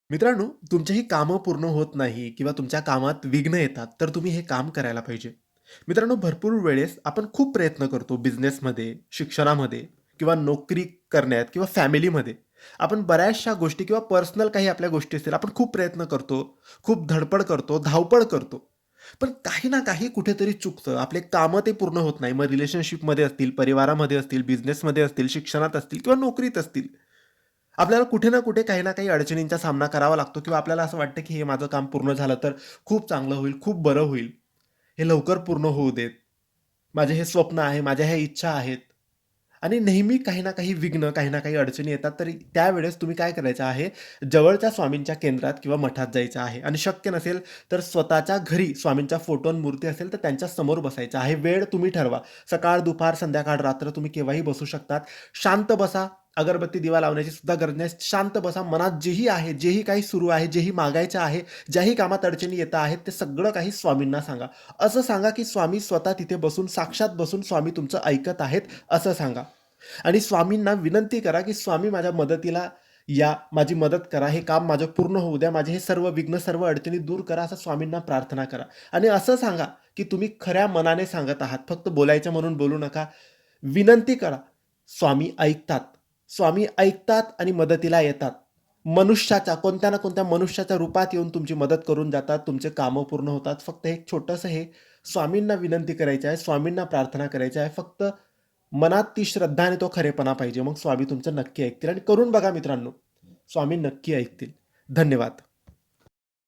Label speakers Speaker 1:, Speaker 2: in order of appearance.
Speaker 1: मित्रांनो, तुमची ही कामं पूर्ण होत नाही किंवा तुमच्या कामात विघ्न येतात, तर तुम्ही हे काम करायला पाहिजे. मित्रांनो, भरपूर वेळेस आपण खूप प्रयत्न करतो बिझनेसमध्ये, शिक्षणामध्ये किंवा नोकरी करण्यात किंवा फॅमिलीमध्ये. आपण बऱ्याचशा गोष्टी किंवा पर्सनल काही आपल्या गोष्टी असतील, आपण खूप प्रयत्न करतो, खूप धडपड करतो, धावपळ करतो. पण काही ना काही कुठेतरी चुकतं. आपले कामं ते पूर्ण होत नाही. मग रिलेशनशिपमध्ये असतील, परिवारामध्ये असतील, बिझनेसमध्ये असतील, शिक्षणात असतील किंवा नोकरीत असतील. आपल्याला कुठे ना कुठे काही ना काही अडचणींचा सामना करावा लागतो किंवा आपल्याला असं वाटतं की हे माझं काम पूर्ण झालं तर खूप चांगलं होईल, खूप बरं होईल. हे लवकर पूर्ण होऊ देत. माझे हे स्वप्न आहे, माझ्या ह्या इच्छा आहेत आणि नेहमी काही ना काही विघ्न, काही ना काही अडचणी येतात. तर त्यावेळेस तुम्ही काय करायचं आहे, जवळच्या स्वामींच्या केंद्रात किंवा मठात जायचं आहे आणि शक्य नसेल तर स्वतःच्या घरी स्वामींच्या फोटो आणि मूर्ती असेल तर त्यांच्या समोर बसायचं आहे. वेळ तुम्ही ठरवा. सकाळ, दुपार, संध्याकाळ, रात्र तुम्ही केव्हाही बसू शकतात. शांत बसा. अगरबत्ती, दिवा लावण्याची सुद्धा गरज नाही. शांत बसा. मनात जेही आहे, जेही काही सुरू आहे, जेही मागायचं आहे, ज्याही कामात अडचणी येत आहेत, ते सगळं काही स्वामींना सांगा. असं सांगा, की स्वामी स्वतः तिथे बसून, साक्षात बसून स्वामी तुमचं ऐकत आहेत, असं सांगा. आणि स्वामींना विनंती करा, की "स्वामी माझ्या मदतीला या, माझी मदत करा, हे काम माझं पूर्ण होऊ द्या, माझे हे सर्व विघ्न, सर्व अडचणी दूर करा." असं स्वामींना प्रार्थना करा. आणि असं सांगा, की तुम्ही खऱ्या मनाने सांगत आहात. फक्त बोलायचं म्हणून बोलू नका. विनंती करा. स्वामी ऐकतात. स्वामी ऐकतात आणि मदतीला येतात. मनुष्याच्या कोणत्या ना कोणत्या मनुष्याच्या रूपात येऊन तुमची मदत करून जातात. तुमचे कामं पूर्ण होतात. फक्त एक छोटंसं हे स्वामींना विनंती करायची आहे, स्वामींना प्रार्थना करायची आहे. फक्त मनात ती श्रद्धा आणि तो खरेपणा पाहिजे. मग स्वामी तुमचं नक्की ऐकतील आणि करून बघा मित्रांनो. स्वामी नक्की ऐकतील. धन्यवाद.